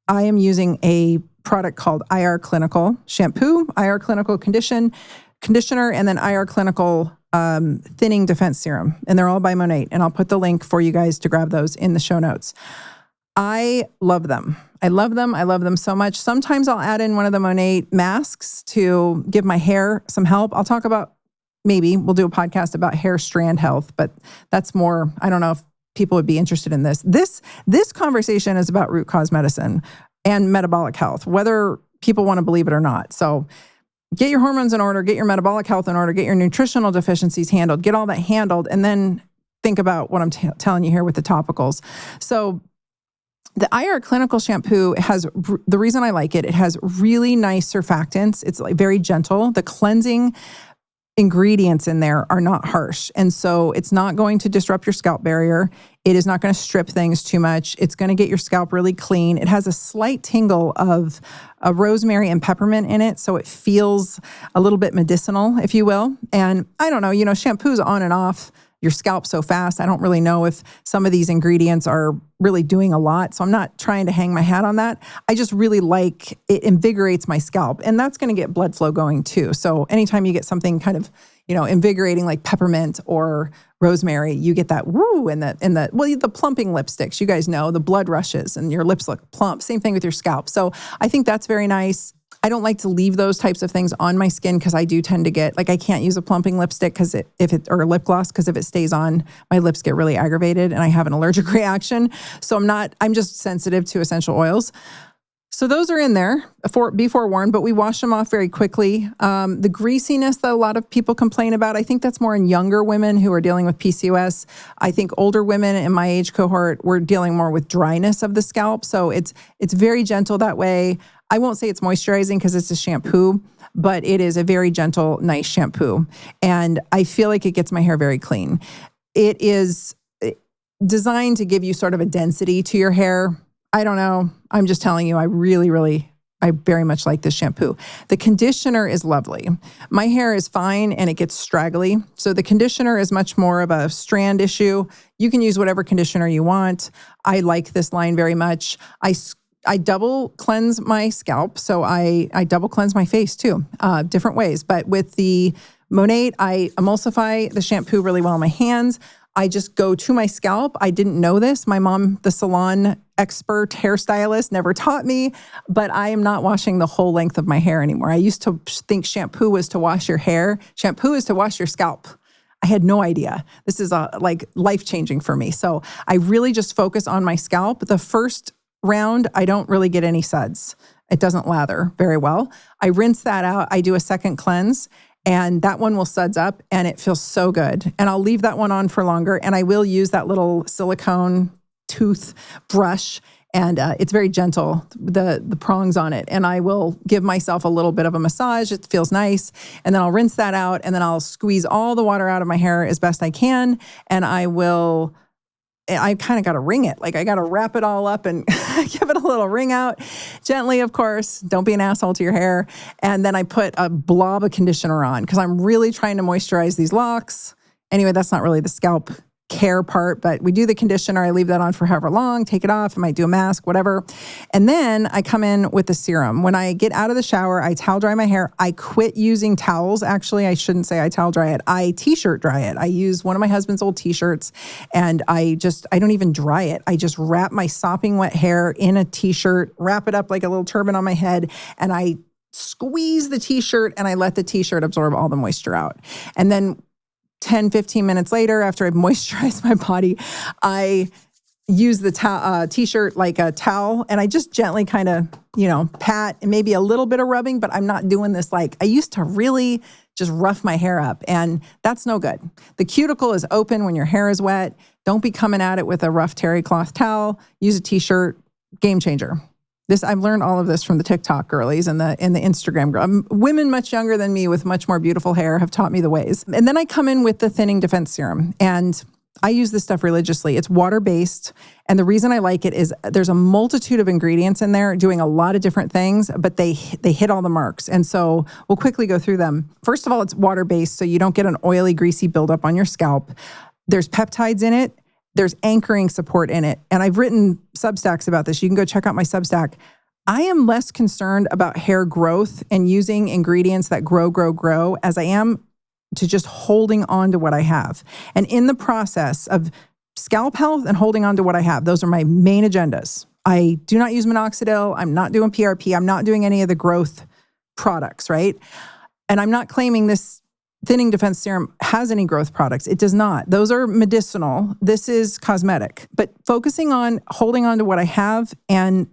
I am using a product called IR Clinical shampoo, IR Clinical conditioner, and then IR Clinical thinning defense serum. And they're all by Monat. And I'll put the link for you guys to grab those in the show notes. I love them. I love them so much. Sometimes I'll add in one of the Monat masks to give my hair some help. I'll talk about, maybe we'll do a podcast about hair strand health, but that's more, I don't know if people would be interested in this. This conversation is about root cause medicine and metabolic health, whether people want to believe it or not. So get your hormones in order, get your metabolic health in order, get your nutritional deficiencies handled, get all that handled, and then think about what I'm telling you here with the topicals. So the IR Clinical shampoo has, the reason I like it, it has really nice surfactants. It's like very gentle. The cleansing ingredients in there are not harsh. And so it's not going to disrupt your scalp barrier. It is not going to strip things too much. It's going to get your scalp really clean. It has a slight tingle of rosemary and peppermint in it. So it feels a little bit medicinal, if you will. And I don't know, shampoos on and off your scalp so fast. I don't really know if some of these ingredients are really doing a lot. So I'm not trying to hang my hat on that. I just really like, it invigorates my scalp, and that's going to get blood flow going too. So anytime you get something kind of, invigorating like peppermint or rosemary, you get that woo and the plumping lipsticks, you guys know, the blood rushes and your lips look plump. Same thing with your scalp. So I think that's very nice. I don't like to leave those types of things on my skin because I do tend to get, I can't use a plumping lipstick or a lip gloss, because if it stays on, my lips get really aggravated and I have an allergic reaction. So I'm just sensitive to essential oils. So those are in there, be forewarned, but we wash them off very quickly. The greasiness that a lot of people complain about, I think that's more in younger women who are dealing with PCOS. I think older women in my age cohort, we're dealing more with dryness of the scalp. So it's very gentle that way. I won't say it's moisturizing because it's a shampoo, but it is a very gentle, nice shampoo. And I feel like it gets my hair very clean. It is designed to give you sort of a density to your hair. I don't know. I'm just telling you, I very much like this shampoo. The conditioner is lovely. My hair is fine and it gets straggly. So the conditioner is much more of a strand issue. You can use whatever conditioner you want. I like this line very much. I double cleanse my scalp. So I double cleanse my face too, different ways. But with the Monat, I emulsify the shampoo really well in my hands. I just go to my scalp. I didn't know this. My mom, the salon expert hairstylist, never taught me, but I am not washing the whole length of my hair anymore. I used to think shampoo was to wash your hair. Shampoo is to wash your scalp. I had no idea. This is life-changing for me. So I really just focus on my scalp. The first round, I don't really get any suds. It doesn't lather very well. I rinse that out. I do a second cleanse, and that one will suds up and it feels so good. And I'll leave that one on for longer, and I will use that little silicone tooth brush, and it's very gentle, the prongs on it. And I will give myself a little bit of a massage. It feels nice. And then I'll rinse that out, and then I'll squeeze all the water out of my hair as best I can. And I kind of got to wring it. I got to wrap it all up and give it a little wring out. Gently, of course. Don't be an asshole to your hair. And then I put a blob of conditioner on because I'm really trying to moisturize these locks. Anyway, that's not really the scalp care part, but we do the conditioner. I leave that on for however long, take it off. I might do a mask, whatever. And then I come in with the serum. When I get out of the shower, I towel dry my hair. I quit using towels. Actually, I shouldn't say I towel dry it. I t-shirt dry it. I use one of my husband's old t-shirts, and I don't even dry it. I just wrap my sopping wet hair in a t-shirt, wrap it up like a little turban on my head, and I squeeze the t-shirt, and I let the t-shirt absorb all the moisture out. And then 10, 15 minutes later, after I've moisturized my body, I use the t-shirt like a towel, and I just gently kind of, pat, and maybe a little bit of rubbing, but I'm not doing this I used to really just rough my hair up, and that's no good. The cuticle is open when your hair is wet. Don't be coming at it with a rough terry cloth towel. Use a t-shirt. Game changer. I've learned all of this from the TikTok girlies and the Instagram girl. Women much younger than me with much more beautiful hair have taught me the ways. And then I come in with the thinning defense serum. And I use this stuff religiously. It's water-based. And the reason I like it is there's a multitude of ingredients in there doing a lot of different things, but they hit all the marks. And so we'll quickly go through them. First of all, it's water-based, so you don't get an oily, greasy buildup on your scalp. There's peptides in it. There's anchoring support in it. And I've written Substacks about this. You can go check out my Substack. I am less concerned about hair growth and using ingredients that grow as I am to just holding on to what I have. And in the process of scalp health and holding on to what I have, those are my main agendas. I do not use minoxidil. I'm not doing PRP. I'm not doing any of the growth products, right? And I'm not claiming this thinning defense serum has any growth products. It does not. Those are medicinal. This is cosmetic. But focusing on holding on to what I have and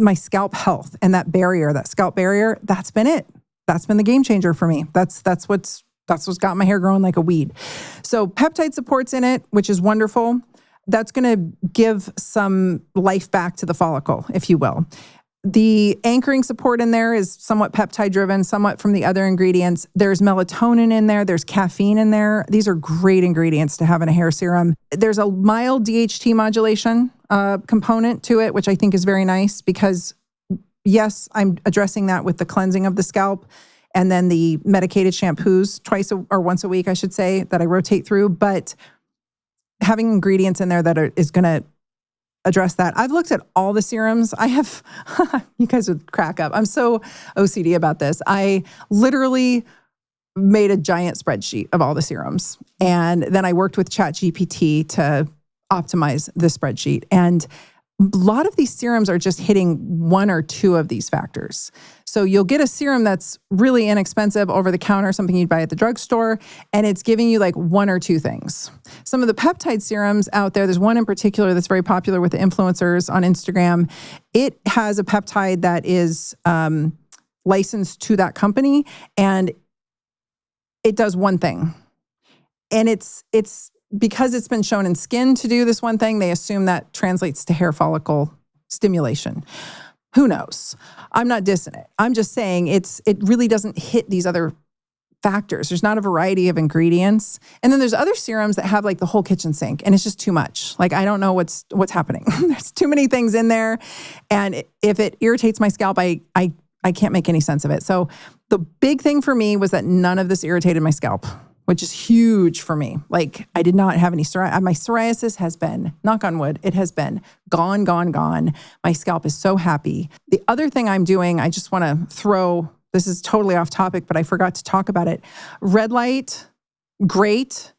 my scalp health and that scalp barrier, that's been it. That's been the game changer for me. That's what's got my hair growing like a weed. So peptide support's in it, which is wonderful. That's going to give some life back to the follicle, if you will. The anchoring support in there is somewhat peptide driven, somewhat from the other ingredients. There's melatonin in there. There's caffeine in there. These are great ingredients to have in a hair serum. There's a mild DHT modulation component to it, which I think is very nice because, yes, I'm addressing that with the cleansing of the scalp and then the medicated shampoos once a week, I should say, that I rotate through. But having ingredients in there that is going to address that. I've looked at all the serums. I have, you guys would crack up. I'm so OCD about this. I literally made a giant spreadsheet of all the serums. And then I worked with ChatGPT to optimize the spreadsheet. And a lot of these serums are just hitting one or two of these factors. So you'll get a serum that's really inexpensive over the counter, something you'd buy at the drugstore, and it's giving you like one or two things. Some of the peptide serums out there's one in particular that's very popular with the influencers on Instagram. It has a peptide that is licensed to that company, and it does one thing. And it's because it's been shown in skin to do this one thing, they assume that translates to hair follicle stimulation. Who knows? I'm not dissing it. I'm just saying it really doesn't hit these other factors. There's not a variety of ingredients. And then there's other serums that have like the whole kitchen sink, and it's just too much. Like, I don't know what's happening. There's too many things in there. And if it irritates my scalp, I can't make any sense of it. So the big thing for me was that none of this irritated my scalp, which is huge for me. Like, I did not have any psoriasis. My psoriasis has been, knock on wood, it has been gone. My scalp is so happy. The other thing I'm doing, I just want to throw, this is totally off topic, but I forgot to talk about it. Red light, great.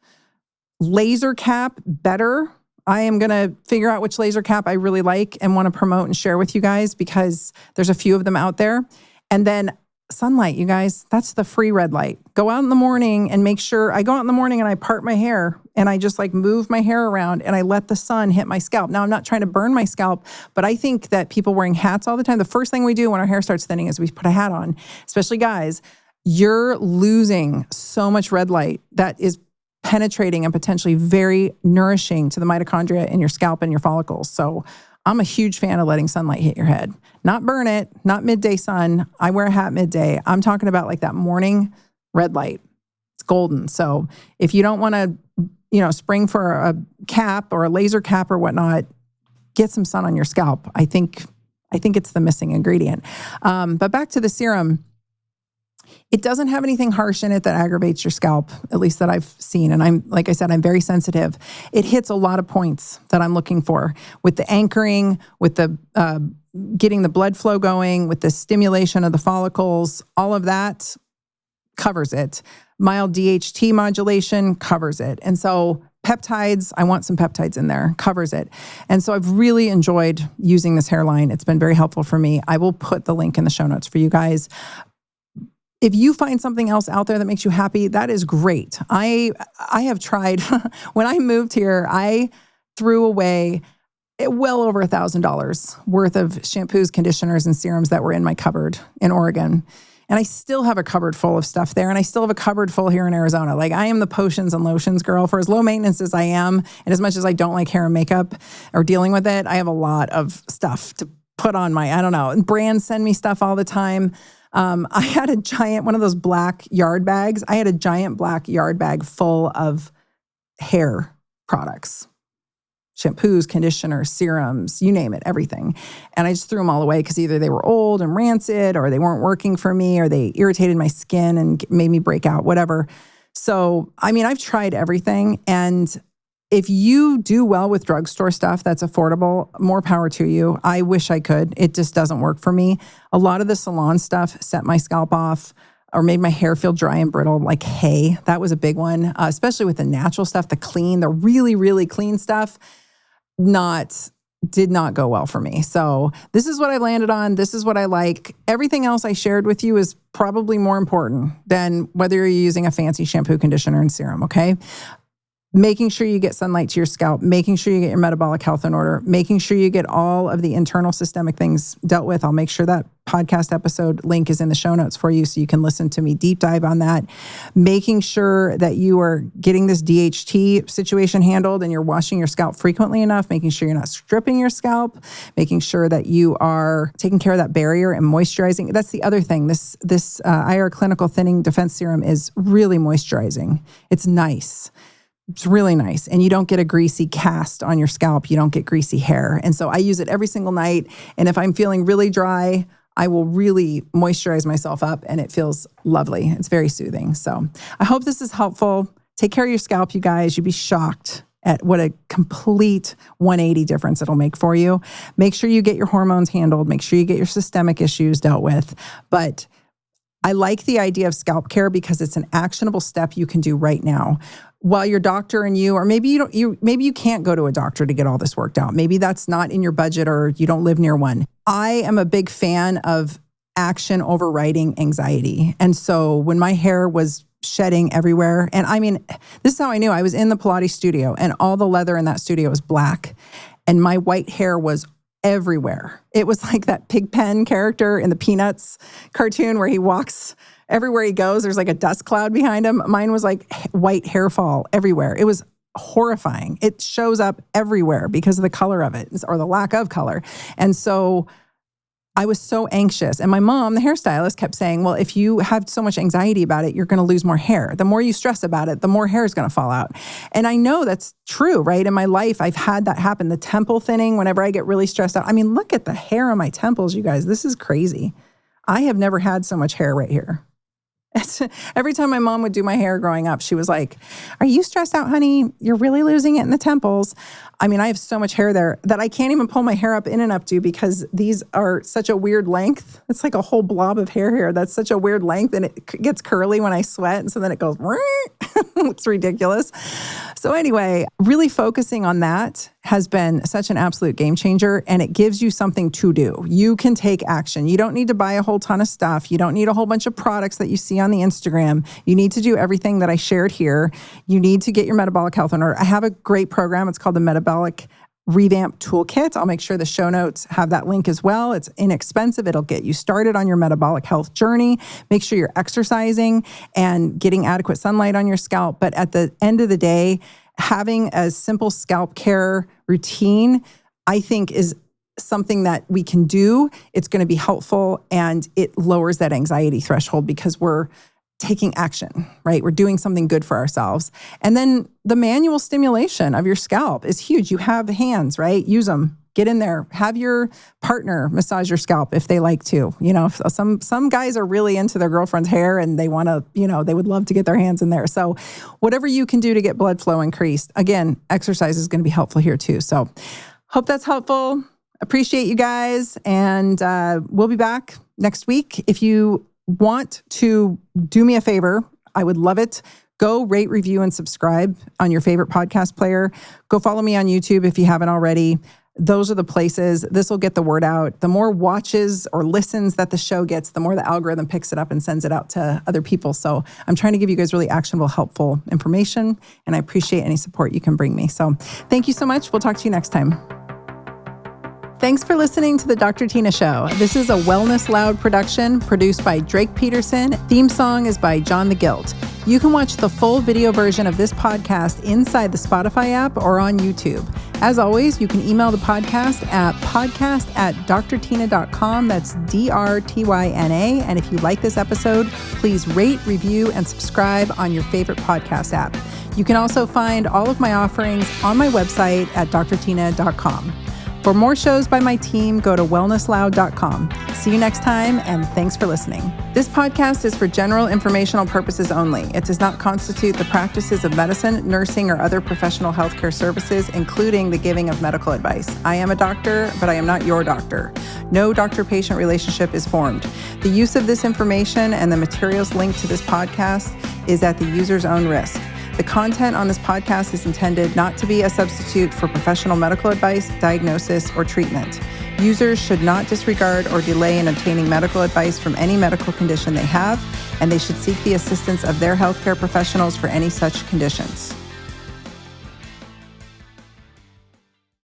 Laser cap, better. I am going to figure out which laser cap I really like and want to promote and share with you guys because there's a few of them out there. And then sunlight, you guys, that's the free red light. Go out in the morning and make sure, I go out in the morning and I part my hair and I just like move my hair around and I let the sun hit my scalp. Now, I'm not trying to burn my scalp, but I think that people wearing hats all the time, the first thing we do when our hair starts thinning is we put a hat on, especially guys. You're losing so much red light that is penetrating and potentially very nourishing to the mitochondria in your scalp and your follicles. So I'm a huge fan of letting sunlight hit your head. Not burn it, not midday sun. I wear a hat midday. I'm talking about like that morning red light. It's golden. So if you don't want to, spring for a cap or a laser cap or whatnot, get some sun on your scalp. I think it's the missing ingredient. But back to the serum. It doesn't have anything harsh in it that aggravates your scalp, at least that I've seen. And like I said, I'm very sensitive. It hits a lot of points that I'm looking for with the anchoring, with the getting the blood flow going, with the stimulation of the follicles. All of that covers it. Mild DHT modulation covers it. And so peptides, I want some peptides in there, covers it. And so I've really enjoyed using this hairline. It's been very helpful for me. I will put the link in the show notes for you guys. If you find something else out there that makes you happy, that is great. I have tried, when I moved here, I threw away well over $1,000 worth of shampoos, conditioners, and serums that were in my cupboard in Oregon. And I still have a cupboard full of stuff there. And I still have a cupboard full here in Arizona. Like, I am the potions and lotions girl. For as low maintenance as I am, and as much as I don't like hair and makeup or dealing with it, I have a lot of stuff to put on and brands send me stuff all the time. I had a giant, one of those black yard bags. I had a giant black yard bag full of hair products. Shampoos, conditioners, serums, you name it, everything. And I just threw them all away because either they were old and rancid, or they weren't working for me, or they irritated my skin and made me break out, whatever. So, I mean, I've tried everything. And if you do well with drugstore stuff that's affordable, more power to you. I wish I could. It just doesn't work for me. A lot of the salon stuff set my scalp off or made my hair feel dry and brittle like hay. That was a big one, especially with the natural stuff, the really, really clean stuff. Did not go well for me. So this is what I landed on. This is what I like. Everything else I shared with you is probably more important than whether you're using a fancy shampoo, conditioner, and serum, okay? Making sure you get sunlight to your scalp, making sure you get your metabolic health in order, making sure you get all of the internal systemic things dealt with. I'll make sure that podcast episode link is in the show notes for you so you can listen to me deep dive on that. Making sure that you are getting this DHT situation handled and you're washing your scalp frequently enough, making sure you're not stripping your scalp, making sure that you are taking care of that barrier and moisturizing. That's the other thing. This IR Clinical Thinning Defense Serum is really moisturizing. It's nice. It's really nice. And you don't get a greasy cast on your scalp. You don't get greasy hair. And so I use it every single night. And if I'm feeling really dry, I will really moisturize myself up and it feels lovely. It's very soothing. So I hope this is helpful. Take care of your scalp, you guys. You'd be shocked at what a complete 180 difference it'll make for you. Make sure you get your hormones handled. Make sure you get your systemic issues dealt with. But I like the idea of scalp care because it's an actionable step you can do right now. While your doctor and you, or maybe maybe you can't go to a doctor to get all this worked out. Maybe that's not in your budget or you don't live near one. I am a big fan of action overriding anxiety. And so when my hair was shedding everywhere, and I mean, this is how I knew. I was in the Pilates studio and all the leather in that studio was black and my white hair was everywhere. It was like that Pigpen character in the Peanuts cartoon where he walks everywhere he goes, there's like a dust cloud behind him. Mine was like white hair fall everywhere. It was horrifying. It shows up everywhere because of the color of it or the lack of color. And so I was so anxious. And my mom, the hairstylist, kept saying, well, if you have so much anxiety about it, you're going to lose more hair. The more you stress about it, the more hair is going to fall out. And I know that's true, right? In my life, I've had that happen. The temple thinning, whenever I get really stressed out. I mean, look at the hair on my temples, you guys. This is crazy. I have never had so much hair right here. Every time my mom would do my hair growing up, she was like, are you stressed out, honey? You're really losing it in the temples. I mean, I have so much hair there that I can't even pull my hair up in and up to because these are such a weird length. It's like a whole blob of hair here. That's such a weird length and it gets curly when I sweat. And so then it goes, it's ridiculous. So anyway, really focusing on that has been such an absolute game changer and it gives you something to do. You can take action. You don't need to buy a whole ton of stuff. You don't need a whole bunch of products that you see on the Instagram. You need to do everything that I shared here. You need to get your metabolic health in order. I have a great program. It's called the Metabolic Revamp Toolkit. I'll make sure the show notes have that link as well. It's inexpensive. It'll get you started on your metabolic health journey. Make sure you're exercising and getting adequate sunlight on your scalp. But at the end of the day, having a simple scalp care routine, I think is something that we can do. It's going to be helpful and it lowers that anxiety threshold because we're taking action, right? We're doing something good for ourselves. And then the manual stimulation of your scalp is huge. You have hands, right? Use them. Get in there. Have your partner massage your scalp if they like to. You know, some guys are really into their girlfriend's hair and they want to, they would love to get their hands in there. So whatever you can do to get blood flow increased. Again, exercise is going to be helpful here too. So hope that's helpful. Appreciate you guys. And we'll be back next week. If you want to do me a favor, I would love it. Go rate, review, and subscribe on your favorite podcast player. Go follow me on YouTube if you haven't already. Those are the places. This will get the word out. The more watches or listens that the show gets, the more the algorithm picks it up and sends it out to other people. So I'm trying to give you guys really actionable, helpful information, and I appreciate any support you can bring me. So thank you so much. We'll talk to you next time. Thanks for listening to the Dr. Tina Show. This is a Wellness Loud production produced by Drake Peterson. Theme song is by John the Guilt. You can watch the full video version of this podcast inside the Spotify app or on YouTube. As always, you can email the podcast at podcast@drtyna.com. That's DRTYNA. And if you like this episode, please rate, review, and subscribe on your favorite podcast app. You can also find all of my offerings on my website at drtyna.com. For more shows by my team, go to wellnessloud.com. See you next time, and thanks for listening. This podcast is for general informational purposes only. It does not constitute the practices of medicine, nursing, or other professional healthcare services, including the giving of medical advice. I am a doctor, but I am not your doctor. No doctor-patient relationship is formed. The use of this information and the materials linked to this podcast is at the user's own risk. The content on this podcast is intended not to be a substitute for professional medical advice, diagnosis, or treatment. Users should not disregard or delay in obtaining medical advice from any medical condition they have, and they should seek the assistance of their healthcare professionals for any such conditions.